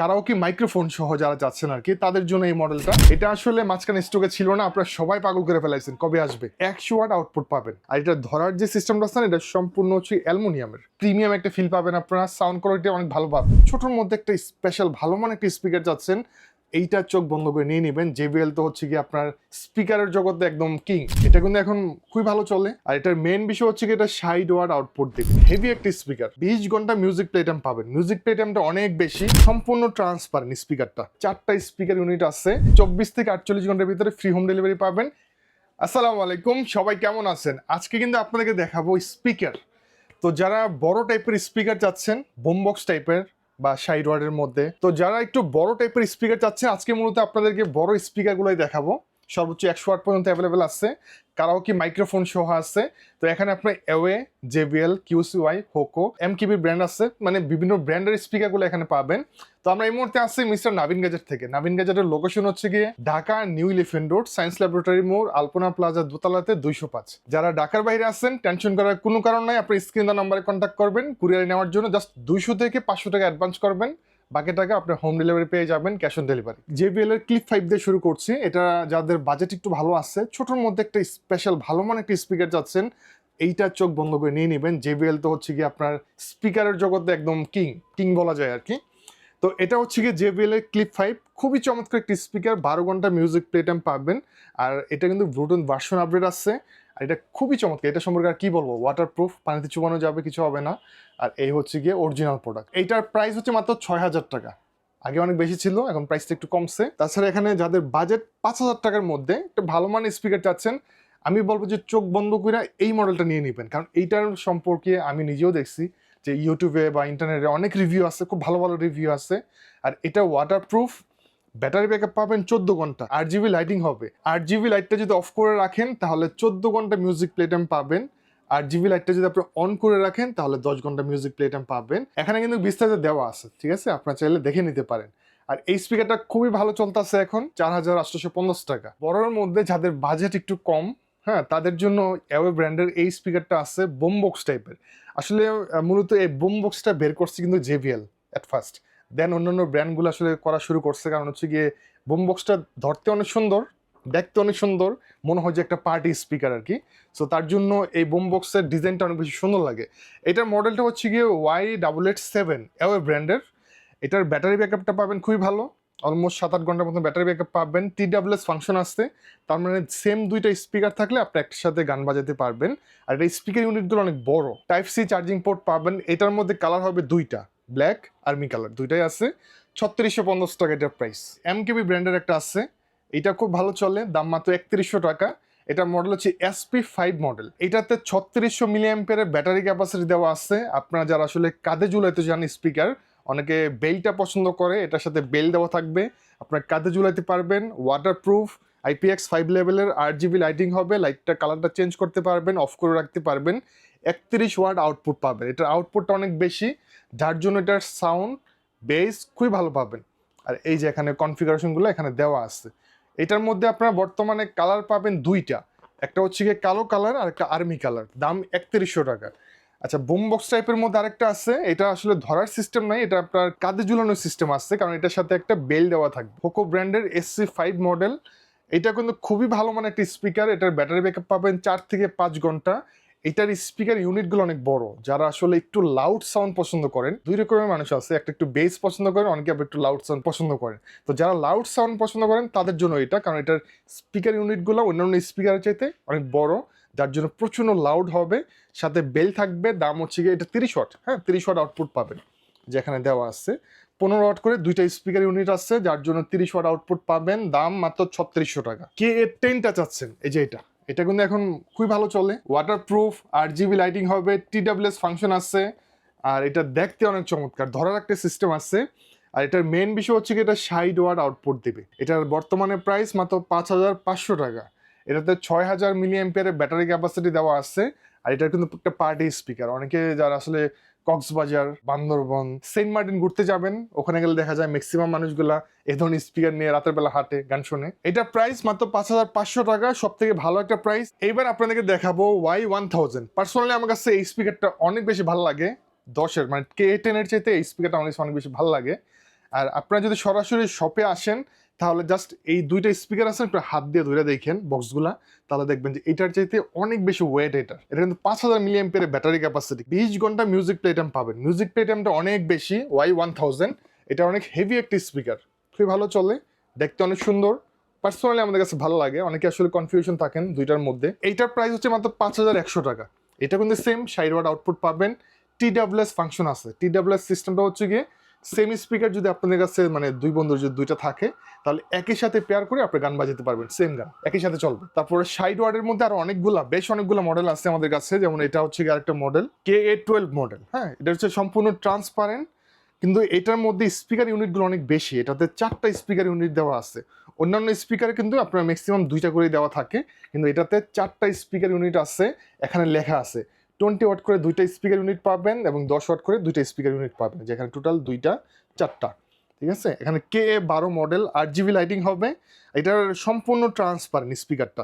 Karaoke microphone সহ যারা চাচ্ছেন আর কি তাদের জন্য এই মডেলটা। এটা আসলে মাঝখানে স্টকে ছিল না, আপনারা সবাই পাগল করে ফেলাইছেন কবে আসবে। 100 ওয়াট আউটপুট পাবেন, আর এটা ধরার যে সিস্টেমটা আছে এটা সম্পূর্ণ হচ্ছে অ্যালুমিনিয়ামের। প্রিমিয়াম একটা ফিল পাবেন আপনারা, সাউন্ড কোয়ালিটি অনেক ভালো পাবেন। ছোটোর মধ্যে একটা স্পেশাল ভালো মানে একটা স্পিকার চাচ্ছেন, এইটা চোখ বন্ধ করে নিয়ে নেবেন। JBL তো হচ্ছে কি আপনার স্পিকারের জগতে একদম কিং, এটা কিন্তু এখন খুবই ভালো চলে। আর এটার মেইন বিষয় হচ্ছে কি এটা 60 ওয়াট আউটপুট দেবে, হেভি একটা স্পিকার। 20 ঘন্টা মিউজিক প্লেটাম পাবেন, মিউজিক প্লেটামটা অনেক বেশি, সম্পূর্ণ ট্রান্সপারেন্ট স্পিকারটা। 4টা স্পিকার ইউনিট আছে, 24 থেকে 48 ঘন্টার ভিতরে ফ্রি হোম ডেলিভারি পাবেন। আসসালামু আলাইকুম, সবাই কেমন আছেন? আজকে কিন্তু আপনাদেরকে দেখাবো স্পিকার। তো যারা বড় টাইপের স্পিকার চাচ্ছেন, বুমবক্স টাইপের বা 60 ওয়াটের মধ্যে, তো যারা একটু বড় টাইপের স্পিকার চাচ্ছেন, আজকে মূলত আপনাদেরকে বড় স্পিকারগুলোই দেখাবো। সর্বোচ্চ 100 ওয়াট পর্যন্ত অ্যাভেলেবেল আছে, কারাওকে মাইক্রোফোন সহ আছে। তো এখানে আপনার away, JBL, QCY, Hoco, MKB brand আছে, মানে বিভিন্ন ব্র্যান্ডের স্পিকারগুলো এখানে পাবেন। তো আমরা এই মুহূর্তে আসছি মিস্টার নাভিন গ্যাজেট থেকে। নাভিন গ্যাজেটের লোকেশন হচ্ছে গিয়ে Dhaka new elephant road, science laboratory মোড়, আলপনা প্লাজা দোতলাতে 205। যারা ঢাকার বাইরে আছেন টেনশন করার কোনো কারণ নাই, আপনি স্ক্রিন দা নাম্বারে কন্ট্যাক্ট করবেন। কুরিয়ারে নেওয়ার জন্য জাস্ট 200 থেকে 500 টাকা অ্যাডভান্স করবেন, বাকি টাকা আপনার হোম ডেলিভারি পেয়ে যাবেন, ক্যাশ অন ডেলিভারি। JBL এর ক্লিপ 5 দিয়ে শুরু করছি। এটা যাদের বাজেট একটু ভালো আছে, ছোটোর মধ্যে একটা স্পেশাল ভালো মানে একটা স্পিকার যাচ্ছেন, এইটা চোখ বন্ধ করে নিয়ে নেবেন। JBL তো হচ্ছে কি আপনার স্পিকারের জগতে একদম কিং বলা যায় আর কি। তো এটা হচ্ছে গিয়ে JBL এর ক্লিপ 5, খুবই চমৎকার একটি স্পিকার। 12 ঘন্টা মিউজিক প্লেটাম পাবেন, আর এটা কিন্তু ব্লুটুথ ভার্সন আপডেট আছে। আর এটা খুবই চমৎকার, এটা সম্পর্কে আর কি বলবো, ওয়াটারপ্রুফ, পানিতে চুবানো যাবে, কিছু হবে না। আর এই হচ্ছে গিয়ে অরিজিনাল প্রোডাক্ট। এইটার প্রাইস হচ্ছে মাত্র 6000 টাকা। আগে অনেক বেশি ছিল, এখন প্রাইসটা একটু কমছে। তাছাড়া এখানে যাদের বাজেট 5000 টাকার মধ্যে একটা ভালো মানের স্পিকার চাচ্ছেন, আমি বলবো যে চোখ বন্ধ করে এই মডেলটা নিয়ে নেবেন। কারণ এইটার সম্পর্কে আমি নিজেও দেখছি যে ইউটিউবে বা ইন্টারনেটে অনেক রিভিউ আছে, খুব ভালো ভালো রিভিউ আছে। আর এটা ওয়াটারপ্রুফ, ব্যাটারি ব্যাকআপ পাবেন 14 ঘন্টা, RGB লাইটিং হবে। RGB লাইটটা যদি অফ করে রাখেন তাহলে 14 ঘন্টা মিউজিক প্লেটাম পাবেন। RGB লাইটটা যদি আপনি অন করে রাখেন তাহলে 10 ঘন্টা মিউজিক প্লেটাম পাবেন। এখানে কিন্তু বিস্তারিত দেওয়া আছে, ঠিক আছে, আপনারা চাইলে দেখে নিতে পারেন। আর এই স্পিকারটা খুবই ভালো চলতেছে এখন, 4850 টাকা। বড়োর মধ্যে যাদের বাজেট একটু কম, হ্যাঁ, তাদের জন্য অ্যাওয়ে ব্র্যান্ডের এই স্পিকারটা আছে, বুমবক্স টাইপের। আসলে মূলত এই বুমবক্সটা বের করছে কিন্তু JBL অ্যাট ফার্স্ট, দেন অন্যান্য ব্র্যান্ডগুলো আসলে করা শুরু করছে। কারণ হচ্ছে গিয়ে বুমবক্সটা ধরতে অনেক সুন্দর, দেখতে অনেক সুন্দর, মনে হয় যে একটা পার্টি স্পিকার আর কি। সো তার জন্য এই বুমবক্সের ডিজাইনটা অনেক বেশি সুন্দর লাগে। এটার মডেলটা হচ্ছে গিয়ে Y887 অ্যাওয়ে ব্র্যান্ডের। এটার ব্যাটারি ব্যাকআপটা পাবেন খুবই ভালো, অলমোস্ট 7-8 ঘন্টার মতো ব্যাটারি ব্যাকআপ পাবেন। TWS ফাংশন আসছে, তার মানে সেম দুইটা স্পিকার থাকলে আপনি একটার সাথে গান বাজাতে পারবেন। আর এটা স্পিকার ইউনিটগুলো অনেক বড়। Type-C চার্জিং পোর্ট পাবেন। এটার মধ্যে কালার হবে দুইটা, ব্ল্যাক আর্মি কালার, দুইটাই আছে। 3650 টাকা এটার প্রাইস। MKB ব্র্যান্ডের একটা আছে, এটা খুব ভালো চলে, দাম মাত্র 3100 টাকা। এটা মডেল হচ্ছে SP5 মডেল। এটাতে 3600 মিলি অ্যাম্পিয়ারের ব্যাটারি ক্যাপাসিটি দেওয়া আছে। আপনারা যারা আসলে কাঁধে ঝুলাইতে চান স্পিকার, অনেকে বেলটা পছন্দ করে, এটার সাথে বেল দেওয়া থাকবে, আপনার কাঁধে ঝুলাইতে পারবেন। ওয়াটারপ্রুফ, IPX5 লেভেলের, RGB লাইটিং হবে, লাইটটা কালারটা চেঞ্জ করতে পারবেন, অফ করে রাখতে পারবেন। 31 ওয়াট আউটপুট পাবেন। এটার আউটপুটটা অনেক বেশি, যার জন্য এটার সাউন্ড বেস খুবই ভালো পাবেন। আর এই যে এখানে কনফিগারেশনগুলো এখানে দেওয়া আছে। এটার মধ্যে আপনারা বর্তমানে কালার পাবেন দুইটা, একটা হচ্ছে গিয়ে কালো কালার আর একটা আর্মি কালার, দাম 3100 টাকা। আচ্ছা, বুমবক্স টাইপের মধ্যে আরেকটা আছে, এটা আসলে ধরার সিস্টেম নাই, এটা আপনার কাঁধে ঝুলানোর সিস্টেম আছে, কারণ এটার সাথে একটা বেল দেওয়া থাকবে। হোকো ব্র্যান্ডের SC5 মডেল। এটা কিন্তু খুবই ভালো মানে একটা স্পিকার। এটার ব্যাটারি ব্যাকআপ পাবেন 4 থেকে 5 ঘন্টা। এটার স্পিকার ইউনিটগুলো অনেক বড়। যারা আসলে একটু লাউড সাউন্ড পছন্দ করেন, দুই রকমের মানুষ আছে, একটা একটু বেস পছন্দ করেন, অনেকে আবার একটু লাউড সাউন্ড পছন্দ করেন। তো যারা লাউড সাউন্ড পছন্দ করেন তাদের জন্য এটা, কারণ এটার স্পিকার ইউনিটগুলো অন্যান্য স্পিকারের চাইতে অনেক বড়, যার জন্য প্রচণ্ড লাউড হবে, সাথে বেল থাকবে। দাম হচ্ছে গিয়ে এটা 30 ওয়াট, হ্যাঁ, 30 ওয়াট আউটপুট পাবেন, যেখানে দেওয়া আছে। 15 ওয়াট করে দুইটা স্পিকার ইউনিট আছে, যার জন্য 30 ওয়াট আউটপুট পাবেন, দাম মাত্র 3600 টাকা। কে এর 10টা চাচ্ছেন, এই যে এটা কিন্তু এখন খুবই ভালো চলে। ওয়াটারপ্রুফ, RGB লাইটিং হবে, TWS ফাংশন আছে। আর এটা দেখতে অনেক চমৎকার, ধরার একটা সিস্টেম আছে। আর এটার মেন বিষয় হচ্ছে কি এটা 60 ওয়াট আউটপুট দেবে। এটার বর্তমানে প্রাইস মাত্র 5500 টাকা। এটাতে 6000 মিলি অ্যাম্পিয়ারের ব্যাটারি ক্যাপাসিটি দেওয়া আছে। আর এটা কিন্তু একটা পার্টি স্পিকার। অনেকে যারা আসলে কক্সবাজার, বান্দরবন, সেন্ট মার্টিন ঘুরতে যাবেন, ওখানে গেলে দেখা যায় ম্যাক্সিমাম মানুষগুলা এই ধরনের স্পিকার নিয়ে রাতের বেলা হাঁটে, গান শোনে। এটা প্রাইস মাত্র 5500 টাকা, সব থেকে ভালো একটা প্রাইস। এইবার আপনাদেরকে দেখাবো Y1000। পার্সোনালি আমার কাছে এই স্পিকারটা অনেক বেশি ভালো লাগে। 10-এর মানে K10 এর চাইতে এই স্পিকারটা অনেক বেশি ভালো লাগে। আর আপনারা যদি সরাসরি শপে আসেন তাহলে জাস্ট এই দুইটা স্পিকার আছে একটু হাত দিয়ে ধরে দেখেন বক্সগুলা, তাহলে দেখবেন যে এটার চাইতে অনেক বেশি ওয়েট। এটা কিন্তু 5000 মিলি অ্যাম্পিয়ারের ব্যাটারি ক্যাপাসিটি, 20 ঘন্টা মিউজিক প্লে টাইম পাবেন। মিউজিক প্লে টাইমটা অনেক বেশি, Y1000। এটা অনেক হেভি একটা স্পিকার, খুবই ভালো চলে, দেখতে অনেক সুন্দর। পার্সোনালি আমাদের কাছে ভালো লাগে। অনেকে আসলে কনফিউশন থাকেন দুইটার মধ্যে। এইটার প্রাইস হচ্ছে মাত্র 5100 টাকা। এটা কিন্তু সেম 60 ওয়াট আউটপুট পাবেন, TWS ফাংশন আছে। TWS সিস্টেমটা হচ্ছে গিয়ে সেম স্পিকার যদি আপনাদের কাছে মানে দুই বন্ধুর যদি দুইটা থাকে তাহলে একই সাথে পেয়ার করে আপনি গান বাজাতে পারবেন, সেম গান একই সাথে চলবে। তারপরে 60 ওয়াটের মধ্যে আরো বেশ অনেকগুলা মডেল আছে আমাদের কাছে, যেমন এটা হচ্ছে গিয়ে আরেকটা মডেল KA12 মডেল। হ্যাঁ, এটা হচ্ছে সম্পূর্ণ ট্রান্সপারেন্ট, কিন্তু এটার মধ্যে স্পিকার ইউনিটগুলো অনেক বেশি। এটাতে 4টা স্পিকার ইউনিট দেওয়া আছে। অন্যান্য স্পিকারে কিন্তু আপনার ম্যাক্সিমাম 2টা করে দেওয়া থাকে, কিন্তু এটাতে 4টা স্পিকার ইউনিট আছে। এখানে লেখা আছে 20 ওয়াট করে 2টা স্পিকার ইউনিট পাবেন এবং 10 ওয়াট করে 2টা স্পিকার ইউনিট পাবেন, যেখানে টোটাল 2টা 4টা। ঠিক আছে, এখানে KA12 মডেল, 8GB লাইটিং হবে। এটার সম্পূর্ণ ট্রান্সপারেন্ট স্পিকারটা,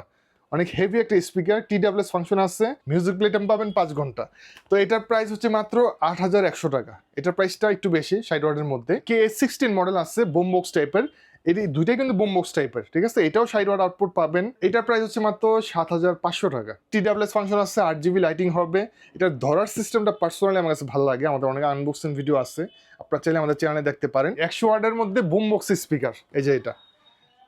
অনেক হেভি একটা স্পিকার। TWS ফাংশন আছে, মিউজিক প্লে টাইম পাবেন 5 ঘন্টা। তো এটার প্রাইস হচ্ছে মাত্র 8100 টাকা। এটার প্রাইসটা একটু বেশি 60 ওয়াটের মধ্যে। KA16 মডেল আছে বোম বক্স টাইপের, এটি দুইটাই কিন্তু বোম বক্স টাইপের। ঠিক আছে, এটাও 60 ওয়াট আউটপুট পাবেন। এটার প্রাইস হচ্ছে মাত্র 7500 টাকা। TWS ফাংশন আছে, 8GB লাইটিং হবে। এটার ধরার সিস্টেমটা পার্সোনালি আমার কাছে ভালো লাগে। আমাদের অনেক আনবক্সিং ভিডিও আছে, আপনারা চাইলে আমাদের চ্যানেলে দেখতে পারেন। 100 ওয়াটের মধ্যে বোম বক্স স্পিকার, এই যে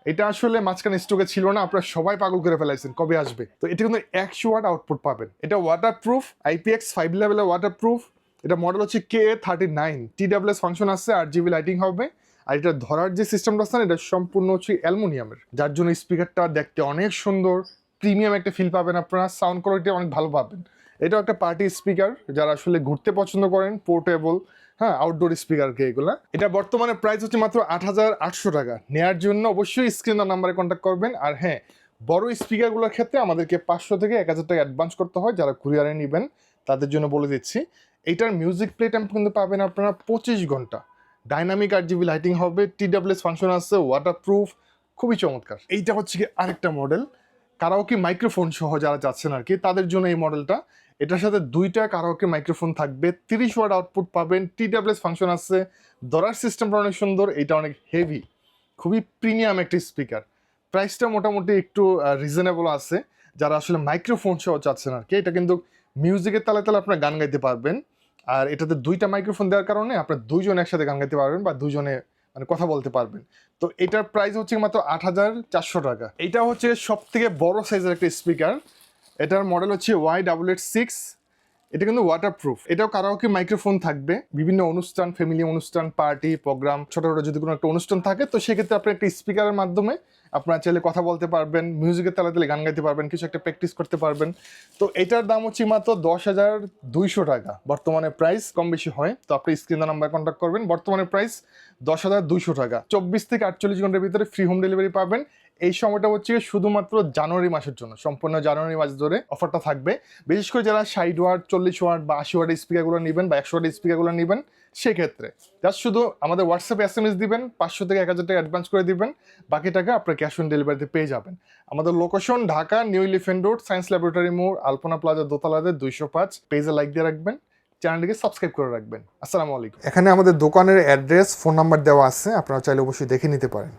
এটা আসলে মাঝখানে স্টকে ছিল না, আপনারা সবাই পাগল করে ফেলাইছেন কবে আসবে। তো এটা কিন্তু 100 ওয়াট আউটপুট পাবেন। এটা ওয়াটার প্রুফ, IPX5 লেভেলের ওয়াটার প্রুফ। এটা মডেল হচ্ছে KA39। TWS ফাংশন আছে, 8GB লাইটিং হবে। আর এটা ধরার যে সিস্টেমটা আছে না, এটা সম্পূর্ণ হচ্ছে অ্যালুমিনিয়ামের, যার জন্য স্পিকারটা দেখতে অনেক সুন্দর, প্রিমিয়াম একটা ফিল পাবেন আপনারা। সাউন্ড কোয়ালিটি অনেক ভালো পাবেন। এটাও একটা পার্টি স্পিকার, যারা আসলে ঘুরতে পছন্দ করেন, পোর্টেবল, হ্যাঁ, আউটডোর স্পিকারকে এগুলা। এটা বর্তমানে প্রাইস হচ্ছে মাত্র 8800 টাকা। নেওয়ার জন্য অবশ্যই স্ক্রিন নাম্বারে কন্ট্যাক্ট করবেন। আর হ্যাঁ, বড় স্পিকারগুলোর ক্ষেত্রে আমাদেরকে 500 থেকে 1000 টাকা অ্যাডভান্স করতে হয়, যারা কুরিয়ারে নেবেন তাদের জন্য বলে দিচ্ছি। এইটার মিউজিক প্লে টাইম কিন্তু পাবেন আপনারা 25 ঘন্টা। ডাইনামিক 8GB লাইটিং হবে, TWS ফাংশন আছে, ওয়াটার প্রুফ, খুবই চমৎকার। এইটা হচ্ছে কি আরেকটা মডেল, কারাওকে মাইক্রোফোন সহ যারা চাচ্ছেন আর কি, তাদের জন্য এই মডেলটা। এটার সাথে 2টা কারাওকে মাইক্রোফোন থাকবে, 30 ওয়াট আউটপুট পাবেন, TWS ফাংশন আছে, ধরার সিস্টেমটা অনেক সুন্দর। এটা অনেক হেভি, খুবই প্রিমিয়াম একটা স্পিকার। প্রাইসটা মোটামুটি একটু রিজনেবল আছে, যারা আসলে মাইক্রোফোন সহ চাচ্ছেন আর কি। এটা কিন্তু মিউজিকের তালে তালে আপনারা গান গাইতে পারবেন। আর এটাতে 2টা মাইক্রোফোন দেওয়ার কারণে আপনার 2জন একসাথে গান গাইতে পারবেন বা 2জনে মানে কথা বলতে পারবেন। তো এটার প্রাইস হচ্ছে মাত্র 8400 টাকা। এটা হচ্ছে সব থেকে বড় সাইজের একটা স্পিকার। এটার মডেল হচ্ছে YW6। এটা কিন্তু ওয়াটারপ্রুফ। এটাও কারাওকে মাইক্রোফোন থাকবে। বিভিন্ন অনুষ্ঠান, ফ্যামিলি অনুষ্ঠান, পার্টি, প্রোগ্রাম, ছোটখাটো যদি কোনো একটা অনুষ্ঠান থাকে, তো সেক্ষেত্রে আপনি একটা স্পিকারের মাধ্যমে আপনারা চাইলে কথা বলতে পারবেন, মিউজিকের তালে তালে গান গাইতে পারবেন, কিছু একটা প্র্যাকটিস করতে পারবেন। তো এটার দাম হচ্ছে মাত্র 10200 টাকা। বর্তমানে প্রাইস কম বেশি হয়, তো আপনি স্ক্রিন নাম্বার কন্ট্যাক্ট করবেন। বর্তমানে প্রাইস 10200 টাকা। 24 থেকে 48 ঘন্টার ভিতরে ফ্রি হোম ডেলিভারি পাবেন। এই সময়টা হচ্ছে শুধুমাত্র জানুয়ারি মাসের জন্য, সম্পূর্ণ জানুয়ারি মাস ধরে অফারটা থাকবে। বিশেষ করে যারা 60 ওয়াট, 40 ওয়াট বা 80 ওয়াটের স্পিকারগুলো নেবেন বা 100 ওয়াটের স্পিকারগুলো নেবেন, সেক্ষেত্রে জাস্ট শুধু আমাদের হোয়াটসঅ্যাপে SMS দিবেন, 500 থেকে 1000 টাকা অ্যাডভান্স করে দিবেন, বাকি টাকা আপনার ক্যাশ অন ডেলিভারিতে পেয়ে যাবেন। আমাদের location Dhaka, new elephant road, science laboratory মোড়, আলপনা প্লাজা দোতলাতে 205। পেজে লাইক দিয়ে রাখবেন, চ্যানেলটিকে সাবস্ক্রাইব করে রাখবেন। আসসালামু আলাইকুম। এখানে আমাদের দোকানের অ্যাড্রেস, ফোন নাম্বার দেওয়া আছে, আপনারা চাইলে অবশ্যই দেখে নিতে পারেন।